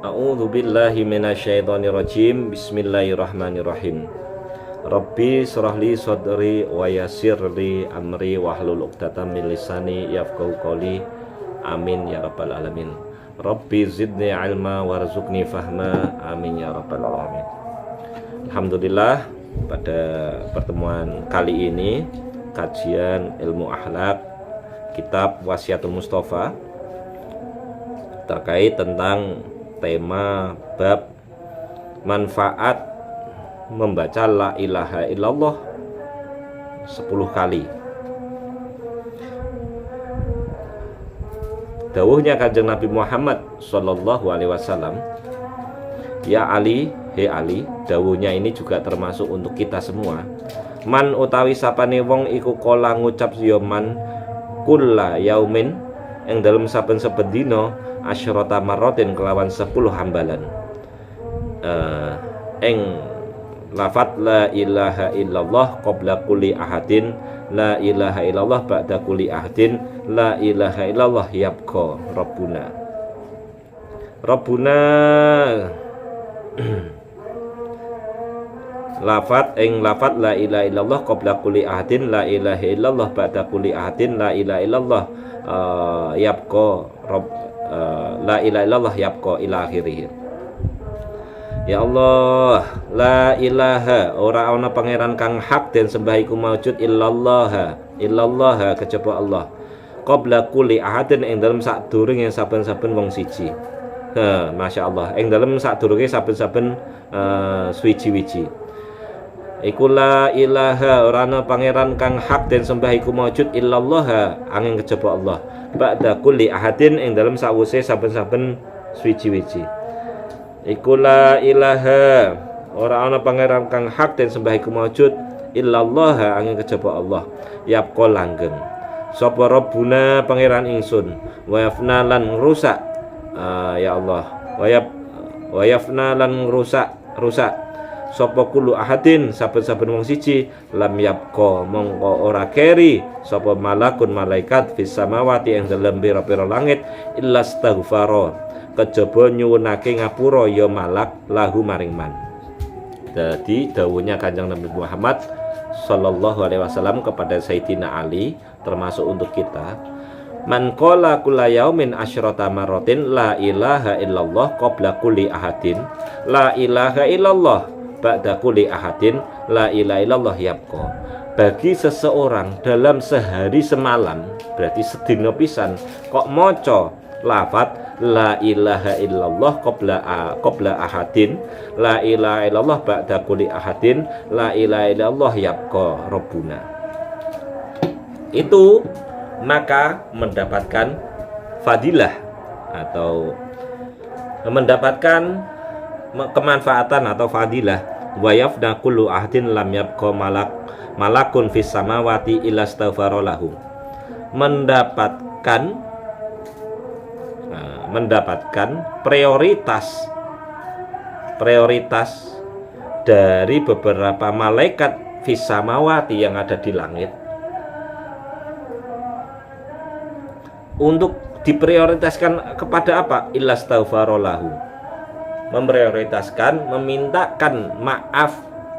A'udzu billahi minasyaitonir rajim. Bismillahirrahmanirrahim. Rabbi shrahli sadri wa yassirli amri wahlul 'uqdatam min lisani yafqahu qawli. Amin ya rabbal alamin. Rabbi zidni ilma warzuqni fahma. Amin ya rabbal alamin. Alhamdulillah, pada pertemuan kali ini kajian ilmu akhlak kitab Wasiatul Mustafa terkait tentang tema bab manfaat membaca la ilaha illallah 10 kali. Dawuhnya Kanjeng Nabi Muhammad sallallahu alaihi wasallam, ya Ali, he Ali, dawuhnya ini juga termasuk untuk kita semua. Man utawi sapane wong iku kala ngucap ya man kulla yaumin ing dalem saben-saben dina asyrata marratin kelawan 10 hambalan ing lafat la ilaha illallah qabla kulli ahadin, la ilaha illallah ba'da kulli ahadin, la ilaha illallah yabqa rabbuna lafat la ilaha illallah qabla kulli ahadin, la ilaha illallah ba'da kulli ahadin, la ilaha illallah yabqa la ilaha illallah yabqa ila akhirih. Ya Allah, la ilaha, ora ana pangeran kang hak den sembah iku maujud illallah kejaba Allah. Qabla kulli ahadin ing dalem sadurunge saben-saben wong siji. Masya Allah, ing dalem sadurunge saben-saben suwiji-wiji. Iku la ilaha, ora ana pangeran kang hak den sembah iku maujud illallah angin kejaba Allah. Ba'da kulli ahadin ing dalem sawise saben-saben suwiji-wiji. Iku la ilaha, ora ana pangeran kang hak den sembah iku maujud illallah angin kejaba Allah. Yabqa langgeng sapa Rabbuna pangeran ingsun, wa yafna lan rusak ya Allah, wa yafna lan rusak sapa kullu ahadin saben-saben wong siji, lam yabqa mongko ora keri sapa malakun malaikat fis samawati ing dalem pira-pira langit illa astaghfara kejaba nyuwunake ngapura ya malak lahu maring man. Jadi dawuhnya Kanjeng Nabi Muhammad sallallahu alaihi wasallam kepada Sayyidina Ali, termasuk untuk kita, man qala kulla yaumin asyrata marratin la ilaha illallah qabla kulli ahadin, la ilaha illallah ba'da kulli ahadin, la ilaha illallah yabqa. Bagi seseorang dalam sehari semalam, berarti sedina pisan, kok maca lafaz la ilaha illallah qabla ahadin, la ilaha illallah ba'da kulli ahadin, la ilaha illallah yabqa rabbuna, itu maka mendapatkan fadilah atau mendapatkan kemanfaatan atau fadilah. Wa yafna kullu ahadin lam yabqa malakun fis samawati illa astaghfara lahu, mendapatkan prioritas dari beberapa malaikat fis samawati yang ada di langit untuk diprioritaskan kepada apa? Illa astaghfara lahu, memprioritaskan memintakan maaf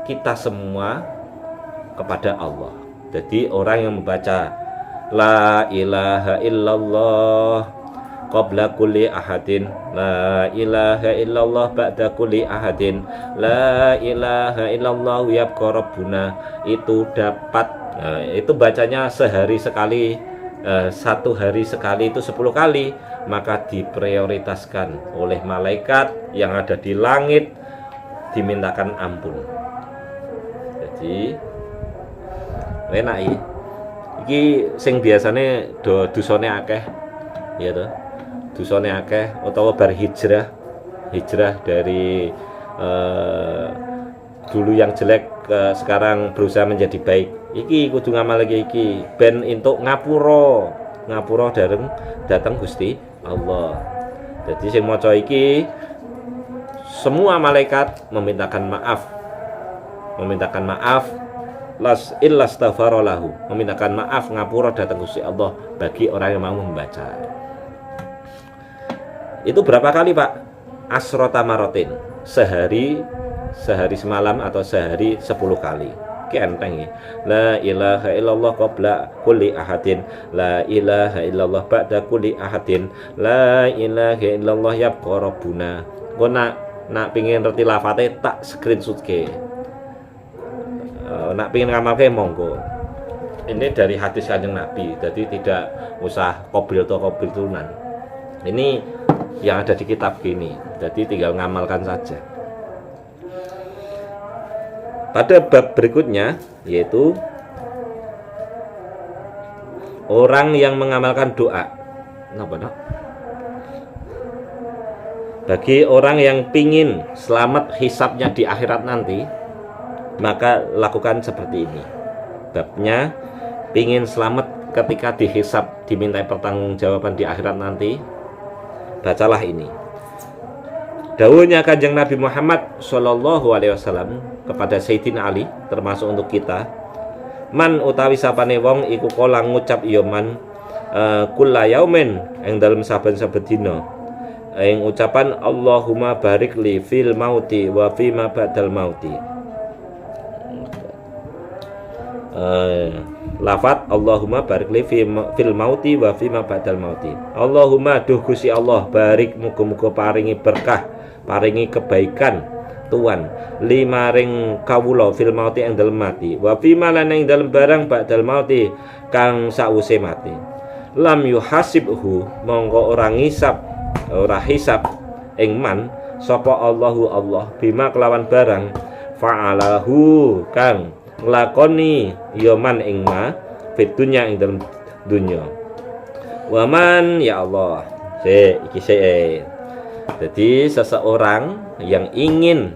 kita semua kepada Allah. Jadi orang yang membaca la ilaha illallah qabla kulli ahadin, la ilaha illallah ba'da kulli ahadin, la ilaha illallah yabqa rabbuna, itu dapat itu bacanya sehari sekali, satu hari sekali itu 10 kali, maka diprioritaskan oleh malaikat yang ada di langit dimintakan ampun. Jadi enak iki sing biasane dosane akeh ya toh, dosane akeh utawa bar hijrah dari dulu yang jelek sekarang berusaha menjadi baik, iki kudu ngamal lagi iki ben entuk ngapura datang Gusti Allah. Jadi sing maca iki semua malaikat memintakan maaf las illa astaghfara lahu, memintakan maaf ngapura datang Gusti Allah bagi orang yang mau membaca. Itu berapa kali, Pak? asrota marotin, sehari semalam atau sehari 10 kali. Ki enteng ya. La ilaha illallah qabla kulli ahadin, la ilaha illallah ba'da kulli ahadin, la ilaha illallah yabqa rabbuna. Kok nak pingin ngerti lafate tak screenshot ke. Nak pingin ngamalke monggo. Ini dari hadis Kanjeng Nabi, jadi tidak usah kobil tunan. Ini yang ada di kitab gini, jadi tinggal ngamalkan saja. Pada bab berikutnya yaitu orang yang mengamalkan doa. Napa nak? Bagi orang yang pingin selamat hisabnya di akhirat nanti, maka lakukan seperti ini. Babnya pingin selamat ketika dihisab, dimintai pertanggungjawaban di akhirat nanti, bacalah ini. Dawuhnya Kanjeng Nabi Muhammad Shallallahu Alaihi Wasallam kepada Sayyidina Ali, termasuk untuk kita, man utawi sapane wong iku kala ngucap ya man kulla yaumin ing dalem saben-saben dina ing ucapan Allahumma barik li fil mauti wa fi ma ba'dal mauti. Lafat Allahumma barik li fil mauti wa fi ma ba'dal mauti. Allahumma duh Gusti Allah, barik muga-muga paringi berkah, paringi kebaikan Tuhan lima ring kawula fil mauti ing dalem mati, wa fi ma lan ing dalem barang ba'dal mauti kang sause mati. Lam yuhasibhu mongko ora ngisab, ora hisab ing man sapa Allahu Allah bima kelawan barang fa'alahu kang nglakoni ya man ing ma fit dunya ing dalem dunya. Waman ya Allah. Iki jadi seseorang yang ingin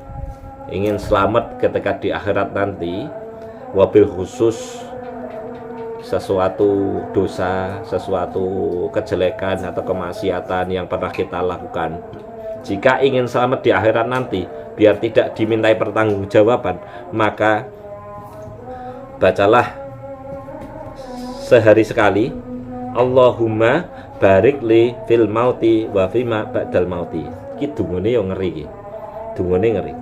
selamat ketika di akhirat nanti, wabil khusus sesuatu dosa, sesuatu kejelekan atau kemaksiatan yang pernah kita lakukan, jika ingin selamat di akhirat nanti biar tidak dimintai pertanggungjawaban, maka bacalah sehari sekali Allahumma barik li fil mauti wa fima ba'dal mauti. Ki dungane yo ngeri iki. Dungane ngeri.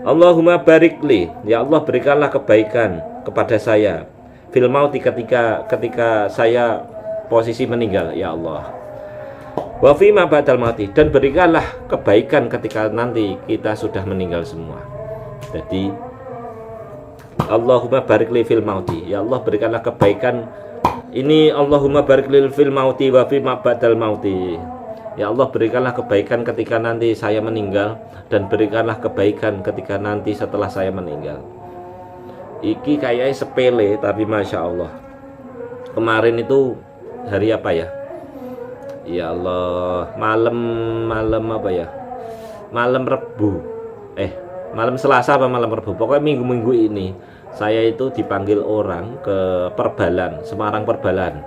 Allahumma barik li, ya Allah berikanlah kebaikan kepada saya fil mauti ketika saya posisi meninggal, ya Allah. Wa fima ba'dal mauti, dan berikanlah kebaikan ketika nanti kita sudah meninggal semua. Jadi Allahumma barik li fil mauti, ya Allah berikanlah kebaikan. Ini Allahumma barik lil fil mauti wa fi ma ba'dal mauti. Ya Allah berikanlah kebaikan ketika nanti saya meninggal, dan berikanlah kebaikan ketika nanti setelah saya meninggal. Iki kayaknya sepele tapi Masya Allah. Kemarin itu hari apa ya? Ya Allah, malam apa ya? Malam Rebu. Malam Selasa apa malam Rebu? Pokoknya minggu-minggu ini saya itu dipanggil orang ke Perbalan, Semarang Perbalan.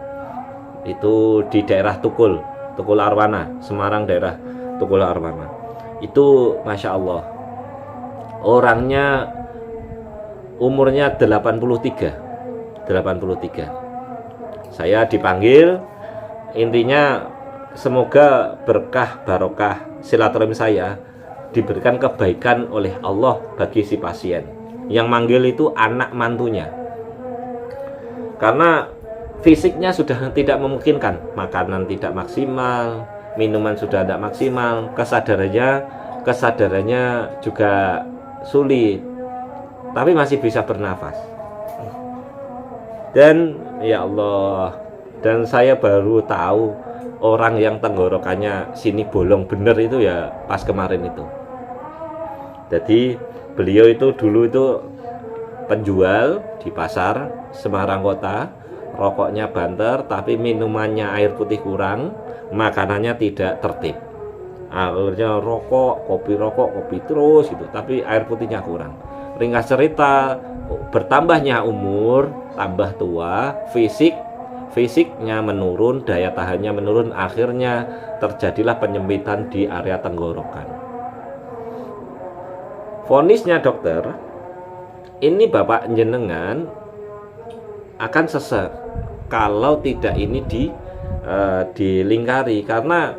Itu di daerah Tukul Arwana, Semarang daerah Tukul Arwana. Itu Masya Allah, orangnya umurnya 83. Saya dipanggil, intinya semoga berkah barokah silaturahmi saya diberikan kebaikan oleh Allah bagi si pasien. Yang manggil itu anak mantunya, karena fisiknya sudah tidak memungkinkan, makanan tidak maksimal, minuman sudah tidak maksimal, kesadarannya juga sulit, tapi masih bisa bernafas. Dan ya Allah, dan saya baru tahu orang yang tenggorokannya sini bolong bener itu ya pas kemarin itu. Jadi beliau itu dulu itu penjual di pasar Semarang Kota, rokoknya banter, tapi minumannya air putih kurang, makanannya tidak tertib. Akhirnya kopi terus gitu, tapi air putihnya kurang. Ringkas cerita, bertambahnya umur, tambah tua, fisiknya menurun, daya tahannya menurun, akhirnya terjadilah penyempitan di area tenggorokan. Vonisnya dokter, ini bapak jenengan akan sesek kalau tidak ini dilingkari, karena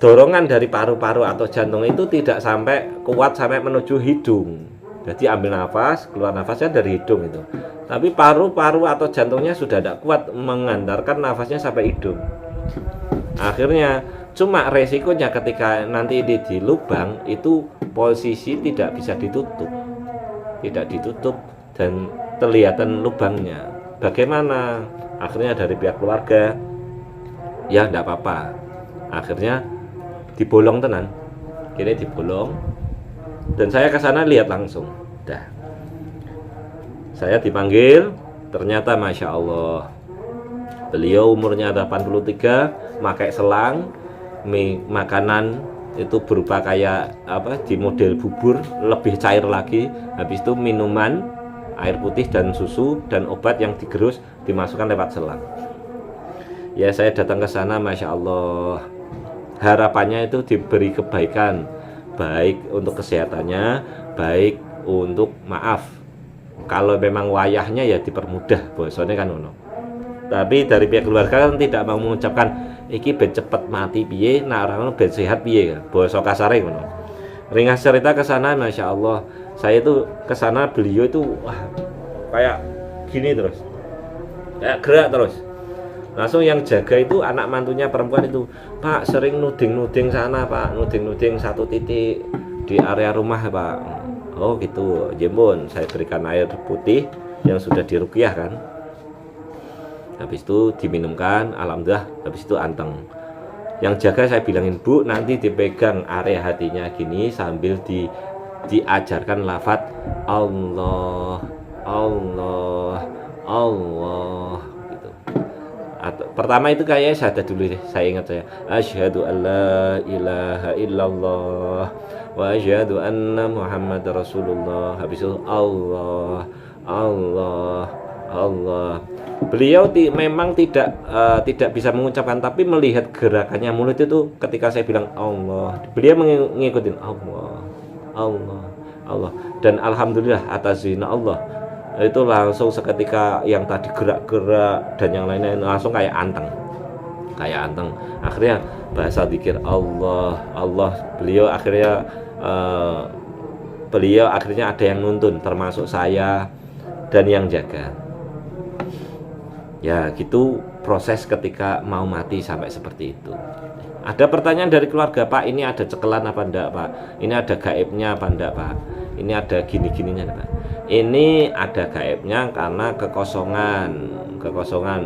dorongan dari paru-paru atau jantung itu tidak sampai kuat sampai menuju hidung. Jadi ambil nafas, keluar nafasnya dari hidung itu. Tapi paru-paru atau jantungnya sudah tidak kuat mengantarkan nafasnya sampai hidung. Akhirnya cuma resikonya ketika nanti di lubang itu posisi tidak bisa ditutup. Tidak ditutup dan kelihatan lubangnya. Bagaimana? Akhirnya dari pihak keluarga, ya tidak apa-apa. Akhirnya dibolong tenan. Kini dibolong. Dan saya ke sana lihat langsung. Dah. Saya dipanggil, ternyata Masya Allah. Beliau umurnya 83, pakai selang, makanan itu berupa kayak apa di model bubur, lebih cair lagi. Habis itu minuman, air putih dan susu dan obat yang digerus dimasukkan lewat selang. Ya saya datang ke sana, Masya Allah. Harapannya itu diberi kebaikan, baik untuk kesehatannya, baik untuk maaf. Kalau memang wayahnya ya dipermudah, bosone kan ono. Tapi dari pihak keluarga kan tidak mau mengucapkan iki ben cepet mati piye, nak orang ben sehat piye, basa kasare ngono. Ringkas cerita ke sana, Masya Allah. Saya itu ke sana, beliau itu wah, kayak gini terus. Kayak gerak terus. Langsung yang jaga itu anak mantunya perempuan itu, Pak sering nuding-nuding sana Pak, nuding-nuding satu titik di area rumah Pak. Oh gitu, jempun saya berikan air putih yang sudah diruqyah kan. Habis itu diminumkan, alhamdulillah habis itu anteng. Yang jaga saya bilangin, Bu nanti dipegang area hatinya gini sambil diajarkan lafaz Allah, Allah, Allah. Pertama itu kayaknya syahadat dulu deh, saya ingat saya asyhadu alla ilaha illallah wa asyhadu anna Muhammad Rasulullah. Habis itu Allah, Allah, Allah. Beliau memang tidak bisa mengucapkan, tapi melihat gerakannya mulut itu ketika saya bilang Allah, beliau mengikuti Allah, Allah, Allah. Dan alhamdulillah atas izin Allah itu langsung seketika yang tadi gerak-gerak dan yang lainnya langsung kayak anteng. Akhirnya bahasa zikir Allah, Allah. Beliau akhirnya ada yang nuntun, termasuk saya dan yang jaga. Ya gitu proses ketika mau mati sampai seperti itu. Ada pertanyaan dari keluarga, Pak ini ada cekelan apa enggak Pak? Ini ada gaibnya apa enggak Pak? Ini ada gini-gininya Pak? Ini ada gaibnya karena kekosongan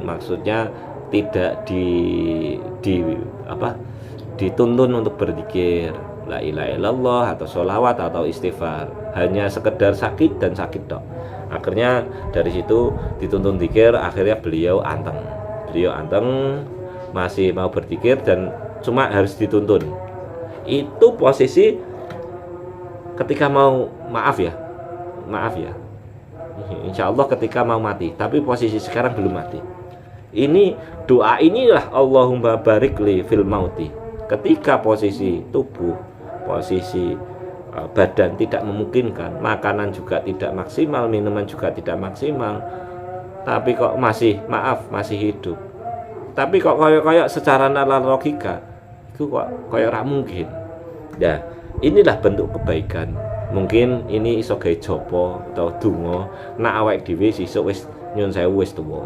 maksudnya tidak dituntun untuk berzikir la ilaha illallah atau sholawat atau istighfar, hanya sekedar sakit dan sakit dok. Akhirnya dari situ dituntun zikir, akhirnya beliau anteng masih mau berzikir dan cuma harus dituntun. Itu posisi ketika mau maaf ya, insya Allah ketika mau mati, tapi posisi sekarang belum mati. Ini doa inilah Allahumma barik li fil mauti. Ketika posisi tubuh, posisi badan tidak memungkinkan, makanan juga tidak maksimal, minuman juga tidak maksimal, tapi kok masih hidup. Tapi kok koyok secara nalar logika itu kok koyok ra mungkin. Ya, inilah bentuk kebaikan. Mungkin ini iso gawe jopo atau donga nek awake dhewe sesuk wis nyun sewu wis tuwa.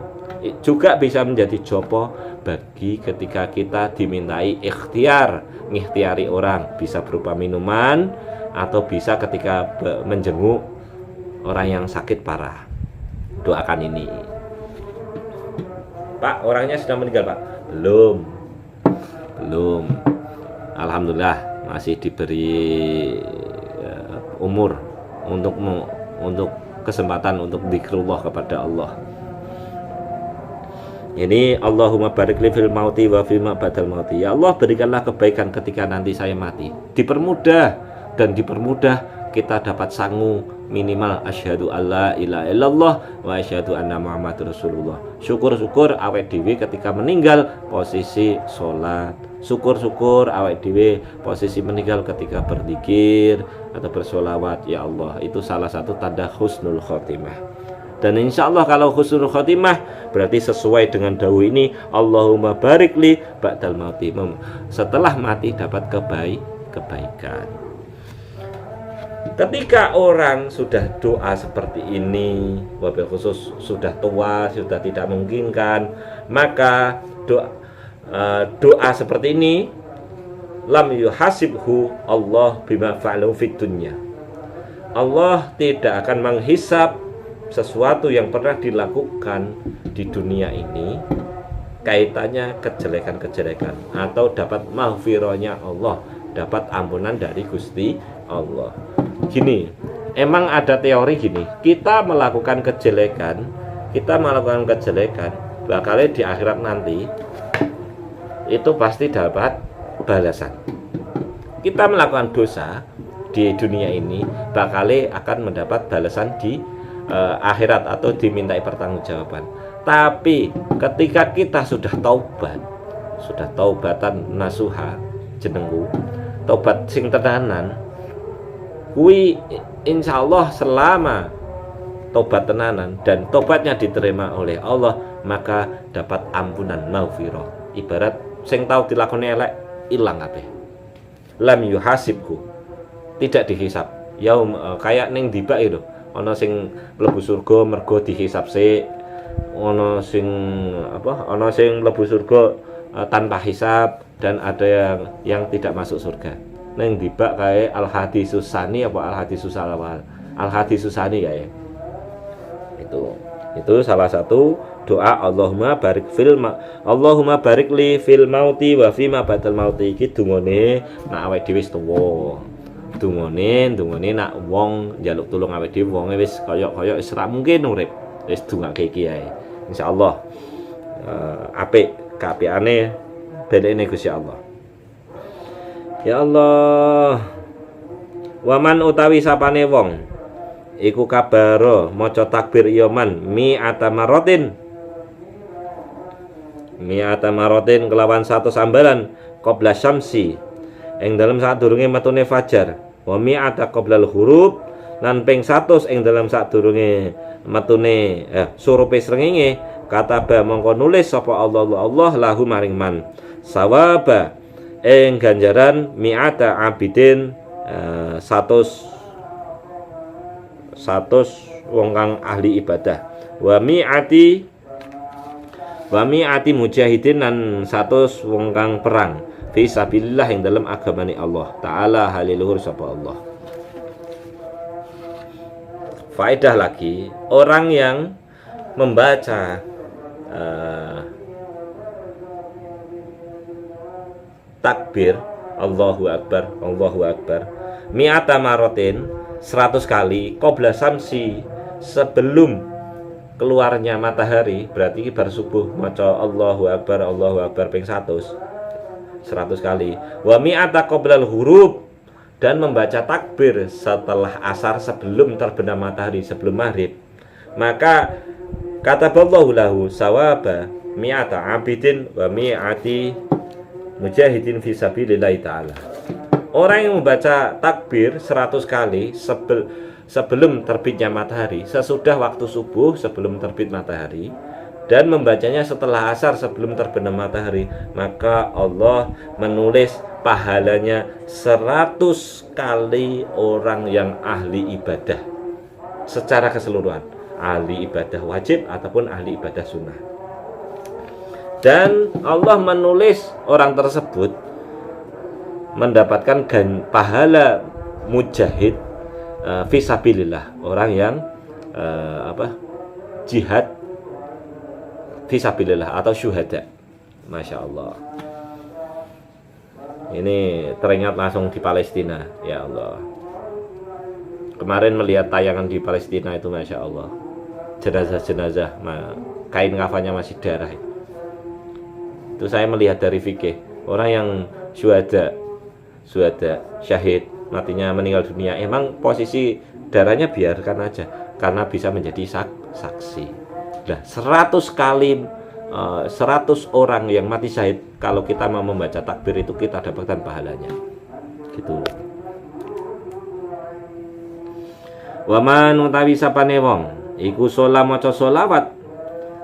Juga bisa menjadi jopo bagi ketika kita dimintai ikhtiar, ngikhtiari orang, bisa berupa minuman atau bisa ketika menjenguk orang yang sakit parah. Doakan ini. Pak, orangnya sudah meninggal, Pak? Belum. Alhamdulillah masih diberi umur untuk kesempatan untuk zikrullah kepada Allah. Ini Allahumma barik li fil mauti wa fima badal mauti. Ya Allah, berikanlah kebaikan ketika nanti saya mati. Dipermudah kita dapat sangu minimal asyhadu alla ilaha illallah wa asyhadu anna Muhammadar Rasulullah. Syukur-syukur awake dhewe ketika meninggal posisi salat. Syukur-syukur awake dhewe posisi meninggal ketika berzikir atau bersolawat. Ya Allah, itu salah satu tanda husnul khotimah. Dan insya Allah kalau husnul khotimah berarti sesuai dengan dawuh ini, Allahumma barik li ba'dal mauti, setelah mati dapat kebaikan. Ketika orang sudah doa seperti ini, wabil khusus sudah tua, sudah tidak memungkinkan, maka doa seperti ini lam yuhasibhu Allah bima fa'alu fid dunya. Allah tidak akan menghisab sesuatu yang pernah dilakukan di dunia ini kaitannya kejelekan-kejelekan, atau dapat maghfirahnya Allah, dapat ampunan dari Gusti Allah. Gini, emang ada teori gini, kita melakukan kejelekan bakalnya di akhirat nanti itu pasti dapat balasan. Kita melakukan dosa di dunia ini bakalnya akan mendapat balasan di akhirat atau dimintai pertanggungjawaban. Tapi ketika kita sudah taubatan nasuha jenengku, tobat sing tenanan, kuwi insyaallah selama tobat tenanan dan tobatnya diterima oleh Allah, maka dapat ampunan maghfirah. Ibarat sing tau dilakoni elek ilang kabeh. Lam yuhasibku, tidak dihisab. Kayak ning dibak itu. Ana sing mlebu surga mergo dihisab sik, ana sing mlebu surga tanpa hisab, dan ada yang tidak masuk surga. Neng dibak kayak al-hadisus sani apa al-hadisus alawal, al-hadisus sani ya. Itu salah satu doa Allahumma barik li fil mauti wa fima ba'dal mauti. Iki dungane nek awake dhewe wis tuwa. Dungane nak wong njaluk tulung awake dhewe wonge wis kaya wis ra mungkin urip. Wis dungake iki ae. Insyaallah apik kaapikane bedene Gusti Allah. Ya Allah, waman utawi sapane wong iku kabaro maca takbir yaman mi'ata marotin kelawan 100 ambalan qabla syamsi ing dalam sadurunge metune fajar, wa mi'ata qablal hurub lan ping 100 ing dalam sadurunge metune surupe srengenge, kataba mongko nulis sapa Allah lahu maring man sawaba ing ganjaran mi'ata abidin 100 wong kang ahli ibadah, wa mi'ati mujahidin lan 100 wong kang perang fi sabilillah ing dalam agamane Allah taala haliluhur sapa Allah. Faedah lagi, orang yang membaca takbir Allahu Akbar mi'ata marotin 100 kali qabla samsi sebelum keluarnya matahari, berarti bar subuh maca Allahu Akbar ping 100 kali, wa mi'ata qablal hurub dan membaca takbir setelah asar sebelum terbenam matahari, sebelum maghrib, maka kataballahu lahu sawaba mi'ata abidin wa mi'ati mujahidin fi sabilillah ta'ala. Orang yang membaca takbir 100 kali sebelum terbitnya matahari, sesudah waktu subuh sebelum terbit matahari, dan membacanya setelah asar sebelum terbenam matahari, maka Allah menulis pahalanya 100 kali orang yang ahli ibadah secara keseluruhan, ahli ibadah wajib ataupun ahli ibadah sunnah. Dan Allah menulis orang tersebut mendapatkan pahala mujahid fisabilillah, orang yang jihad fisabilillah atau syuhada. Masya Allah, ini teringat langsung di Palestina. Ya Allah, kemarin melihat tayangan di Palestina itu, Masya Allah, jenazah kain kafannya masih darah. Itu saya melihat dari fikih, orang yang syuhada syahid, matinya meninggal dunia, emang posisi darahnya biarkan aja karena bisa menjadi saksi. Nah, 100 kali 100 orang yang mati syahid, kalau kita mau membaca takbir itu kita dapatkan pahalanya. Gitu. Waman utawi sapane wong iku sholat maca sholawat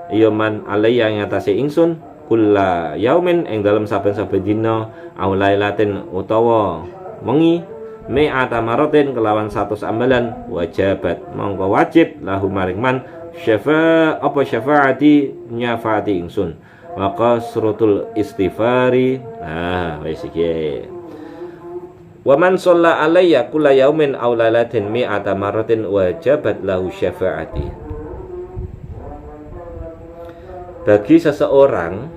ya man alayya ing atase ingsun kulla yaumin ing dalam saben-saben dina au lailatin utawa wengi mi'ata maratin kelawan 100 amalan wajabat mongko wajib lahu maring man syafaati nyafaati ingsun wa qasratul istighfari wis iki wa man shalla alayya kulla yaumin aw lailatin mi'ata maratin wajabat lahu syafaati. Bagi seseorang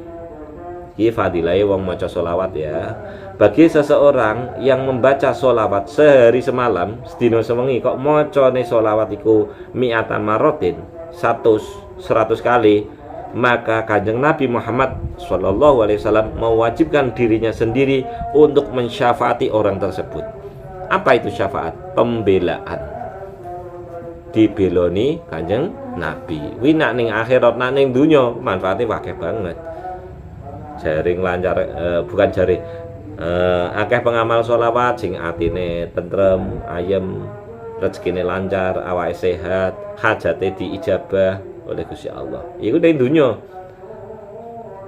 iki fadilai wong maca sholawat ya. Bagi seseorang yang membaca sholawat sehari semalam sedina sewengi kok macane sholawat iku mi'atan marotin 100 kali, maka Kanjeng Nabi Muhammad Shallallahu Alaihi Wasallam mewajibkan dirinya sendiri untuk mensyafaati orang tersebut. Apa itu syafaat? Pembelaan, dibeloni Kanjeng Nabi. Wi nak ning akhirat nak ning dunya manfaatnya akeh banget. Jaring lancar bukan jaring akeh pengamal sholawat sing atine tentrem, ayem, rezekine lancar, awake sehat, hajate diijabah oleh Gusti Allah. Iku ning dunya.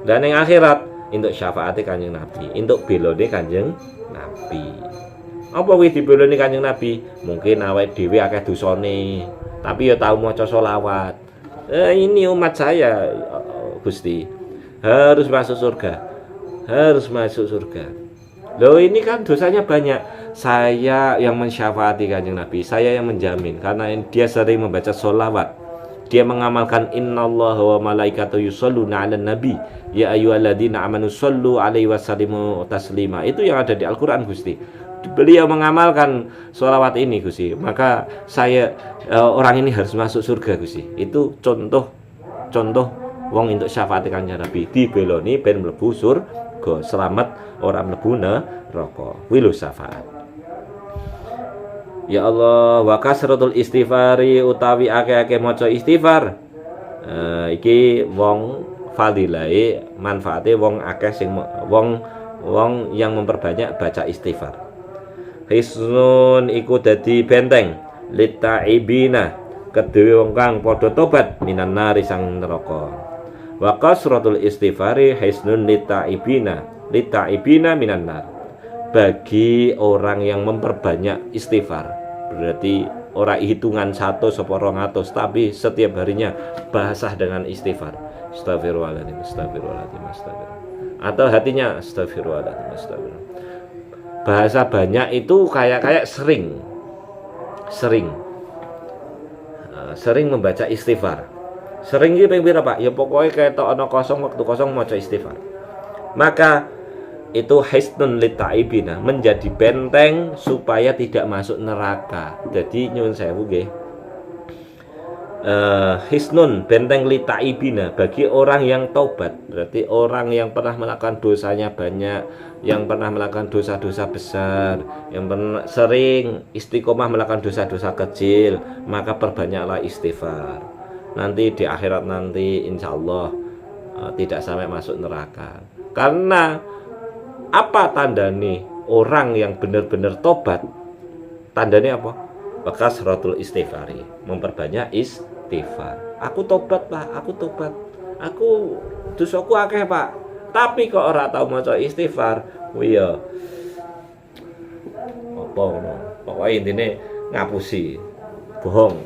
Dan ning akhirat entuk syafaate Kanjeng Nabi, entuk belone Kanjeng Nabi. Apa kuwi dibeloni Kanjeng Nabi? Mungkin awake dhewe akeh dosane, tapi ya tau maca sholawat. Ini umat saya Gusti harus masuk surga. Harus masuk surga. Loh ini kan dosanya banyak. Saya yang mensyafaati Kanjeng Nabi, saya yang menjamin karena dia sering membaca sholawat. Dia mengamalkan innallaha wa malaikatahu yusholluna 'alan nabi ya ayyuhalladzina amanu shollu 'alaihi wasallimu taslima. Itu yang ada di Al-Qur'an Gusti. Beliau mengamalkan sholawat ini Gusti, maka saya orang ini harus masuk surga Gusti. Itu contoh wong untuk syafaat Kanjeng Nabi dibeloni ben mlebu surga, selamat orang mlebu neraka. Kuwi lho syafaat. Ya Allah, wa kasratul istighfari utawi akeh-akeh maca istighfar. Iki wong fadilahe manfaate wong akeh sing wong yang memperbanyak baca istighfar. Hisnun iku dadi benteng litaibina kedue wong kang padha tobat minan nari sang neraka. Wa kasratul istighfari hisnun litaibina minan nar. Bagi orang yang memperbanyak istighfar, berarti ora hitungan 100 apa 200, tapi setiap harinya basah dengan istighfar. Astagfirullahaladzim, astagfirullahaladzim, astagfirullahaladzim. Atau hatinya astagfirullahaladzim, astagfirullahaladzim. Bahasa banyak itu kayak sering membaca istighfar. Sering iki ping pira Pak? Ya pokoknya kayak tok ana kosong waktu kosong maca istighfar. Maka itu hisnun litaibina, menjadi benteng supaya tidak masuk neraka. Jadi nyuwun sewu nggih. Hisnun benteng litaibina bagi orang yang taubat, berarti orang yang pernah melakukan dosanya banyak, yang pernah melakukan dosa-dosa besar, yang pernah sering istiqomah melakukan dosa-dosa kecil, maka perbanyaklah istighfar. Nanti di akhirat nanti insya Allah tidak sampai masuk neraka. Karena apa tanda nih orang yang benar-benar tobat? Tandanya apa? Kasratul istighfari, memperbanyak istighfar. Aku tobat Pak, aku tobat. Aku dosaku akeh Pak. Tapi kok ora tau maca istighfar. Iya. Apa ngono? Pokoke intine ngapusi. Bohong.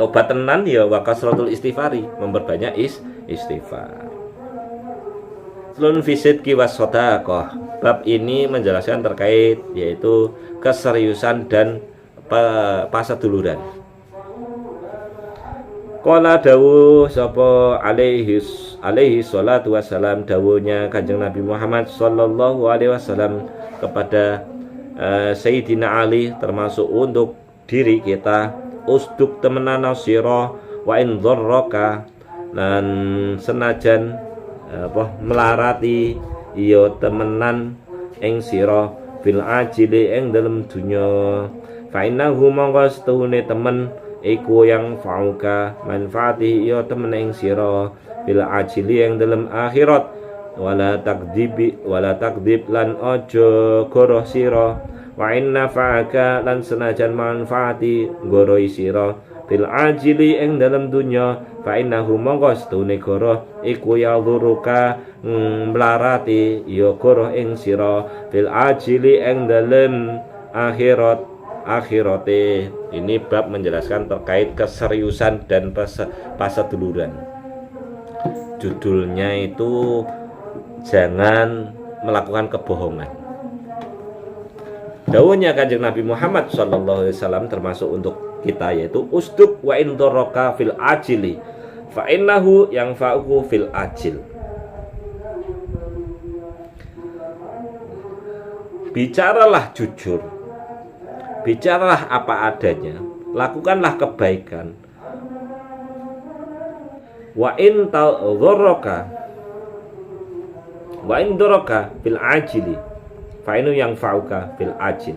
Tobat tenan ya wa kasratul istighfari, memperbanyak istighfar. Lun visit kiwas sedekah. Bab ini menjelaskan terkait yaitu keseriusan dan paseduluran. Qala dawuh sapa alaihi salatu wassalam, dawuhnya Kanjeng Nabi Muhammad sallallahu alaihi wasallam kepada Sayyidina Ali termasuk untuk diri kita, usduk temenan sira wa in dzarraka, lan senajan melarati iya temenan ing sira fil ajili ing dalem dunya, fa innahu mongko setune temen iku yang fauka manfaati iya temen ing sira fil ajili ing dalem akhirat, wala takdib lan aja goroh sira wa inna fa'aka lan senajan manfaati nggoroi sira fil ajili ing dalam dunya fa innahu mongko stune goro iku ya dhuruka mlarati ya goro ing sira fil ajili ing dalam akhirate. Ini bab menjelaskan terkait keseriusan dan paseduluran. Judulnya itu jangan melakukan kebohongan. Dawuhnya Kanjeng Nabi Muhammad SAW termasuk untuk kita, yaitu usduk wa in daraka fil ajili fa innahu yang fa'uhu fil ajil. Bicaralah jujur, bicaralah apa adanya, lakukanlah kebaikan. Wa in daraka fil ajili fa innahu yang fa'uka fil ajil.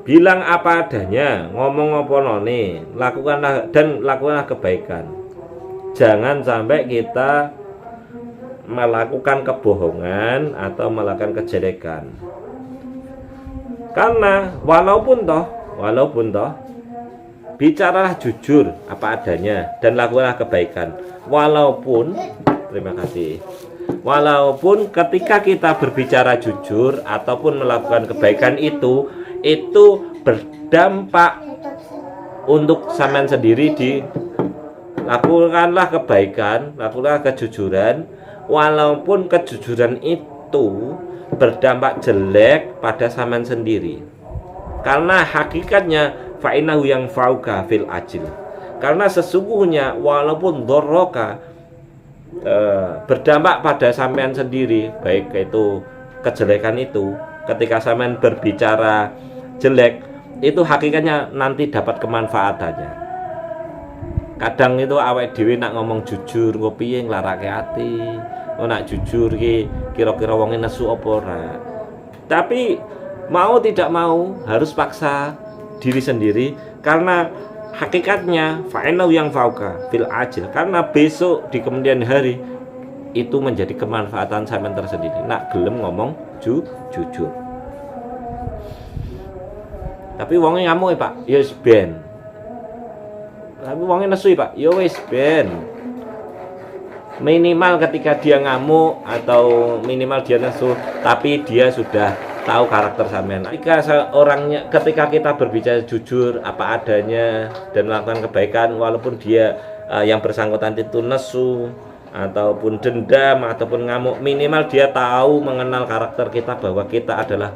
Bilang apa adanya, ngomong apa none, lakukanlah kebaikan. Jangan sampai kita melakukan kebohongan atau melakukan kejelekan. Karena walaupun toh bicaralah jujur apa adanya dan lakukanlah kebaikan. Walaupun ketika kita berbicara jujur ataupun melakukan kebaikan itu berdampak untuk sampean sendiri. Lakukanlah kebaikan, lakukanlah kejujuran, walaupun kejujuran itu berdampak jelek pada sampean sendiri. Karena hakikatnya fa innahu yang fauka fil ajil. Karena sesungguhnya walaupun dzarraka berdampak pada sampean sendiri, baik itu kejelekan itu, ketika sampean berbicara jelek, itu hakikatnya nanti dapat kemanfaatannya. Kadang itu awake dhewe nak ngomong jujur kok piye nglarake ati, nak jujur ki kira-kira wonge nesu apa ora. Tapi mau tidak mau harus paksa diri sendiri, karena hakikatnya fa'inau yang fauka fil ajil, karena besok di kemudian hari itu menjadi kemanfaatan sampean tersendiri. Nak gelem ngomong jujur. Tapi wonge ngamuk Pak, ya wis ben. Tapi wonge nesu Pak, ya wis ben. Minimal ketika dia ngamuk atau minimal dia nesu, tapi dia sudah tahu karakter sampean. Ketika kita berbicara jujur apa adanya dan melakukan kebaikan, walaupun dia yang bersangkutan itu nesu ataupun dendam ataupun ngamuk, minimal dia tahu mengenal karakter kita bahwa kita adalah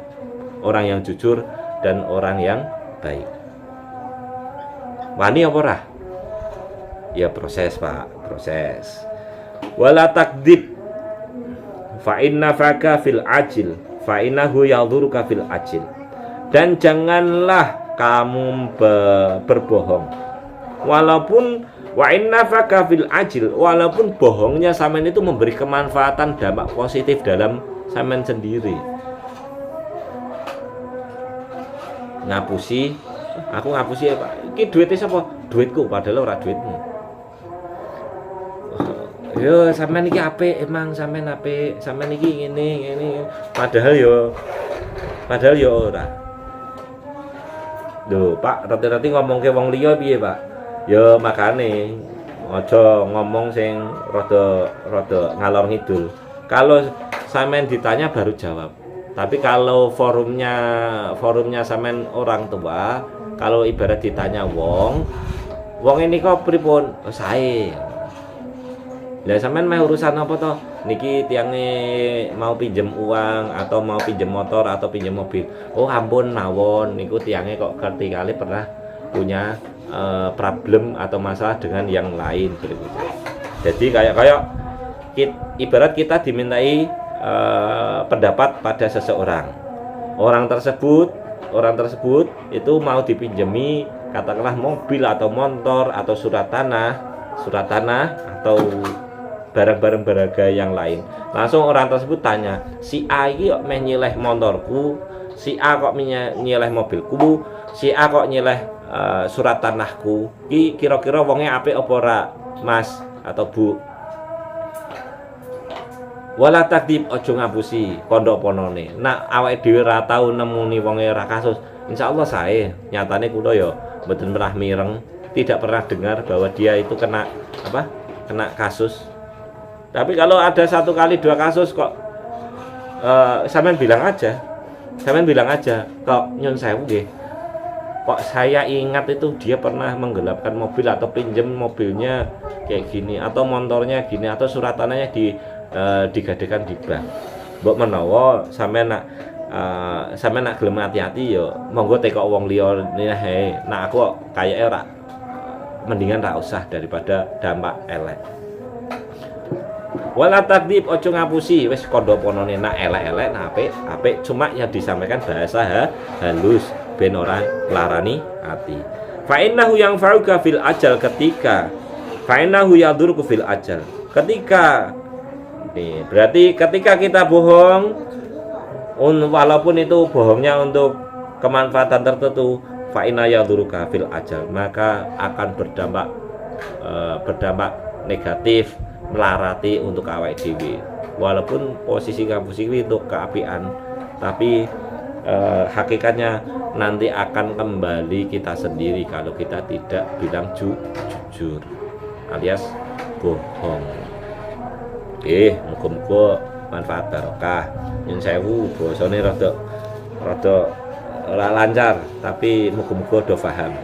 orang yang jujur dan orang yang baik. Wani apa ora? Ya proses Pak, proses. Wala takdzib fa inna faka fil ajil fa innahu yadhuruka fil ajil. Dan janganlah kamu berbohong. Walaupun wa inna faka fil ajil, walaupun bohongnya sampean itu memberi kemanfaatan dampak positif dalam sampean sendiri. Aku ngapusi ya Pak, iki duitnya siapa? Duitku, padahal ora duitmu. Yo sampean iki apik, emang sampean apik, sampean iki ngene padahal yo ora. Lho Pak, rati-rati ngomongke wong liya piye Pak? Ya makane aja ngomong sing rada ngalor ngidul. Kalau sampean ditanya baru jawab. Tapi kalau forumnya sampean orang tua, kalau ibarat ditanya wong ini kok pripun? Oh, sae. Lah sampean meh urusan apa toh? Niki tiange mau pinjem uang atau mau pinjem motor atau pinjem mobil. Oh ampun mawon, niku tiange kok kali pernah punya problem atau masalah dengan yang lain berikutnya. Jadi kayak ibarat kita dimintai pendapat pada seseorang. Orang tersebut itu mau dipinjemi katakanlah mobil atau motor atau surat tanah atau barang-barang berharga yang lain. Langsung orang tersebut tanya, si A iki kok nyileh motorku, si A kok nyileh mobilku, si A kok nyileh surat tanahku. Iki kira-kira wonge apik apa ora, Mas atau Bu? Wala takdib ojo ngapusi kandha ponone. Nak awake dhewe ra tau nemuni wonge ra kasus, insyaallah sae. Nyatane kula ya mboten pernah mireng, tidak pernah dengar bahwa dia itu kena apa? Kena kasus. Tapi kalau ada 1 kali 2 kasus kok sampean bilang aja. Sampean bilang aja, kok nyun sewu nggih. Kok saya ingat itu dia pernah menggelapkan mobil atau pinjem mobilnya kayak gini atau motornya gini atau surat tanahnya digadekan di bank. Mbok menawa sampean nak gelem hati-hati ya monggo tekok wong liya hae. Nah aku kok kayake ora mendingan ra usah daripada dampak elek. Wala takdib ojo ngapusi wis kandha ponone nak elek-elek nak apik cuma yang disampaikan bahasa halus ben ora larani ati. Fa innahu yang fa'uka fil ajal ketika fa innahu yadurku fil ajal. Ketika nih, berarti ketika kita bohong walaupun itu bohongnya untuk kemanfaatan tertentu fa inna yaduruka fil ajal maka akan berdampak negatif melarati untuk awake dhewe. Walaupun posisi ngapusi itu keapian tapi hakikatnya nanti akan kembali kita sendiri kalau kita tidak bilang jujur alias bohong. Muga-muga manfaat barokah. Nyun sewu basane rada ora lancar tapi muga-muga do paham.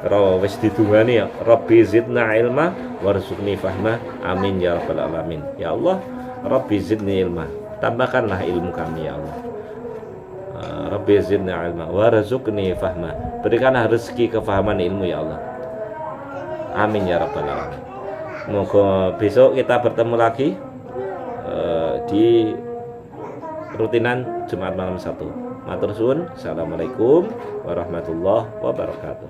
Ora wis didungani ya Rabbi zidna ilma warzuqni fahma amin ya rabbal alamin. Ya Allah Rabbi zidni ilma, tambahkanlah ilmu kami ya Allah. Rabbi zidna ilma warzuqni fahma, berikanlah rezeki kefahaman ilmu ya Allah. Amin ya rabbal alamin. Moga besok kita bertemu lagi di rutinan Jumat malam 1. Matur suwun. Assalamualaikum warahmatullahi wabarakatuh.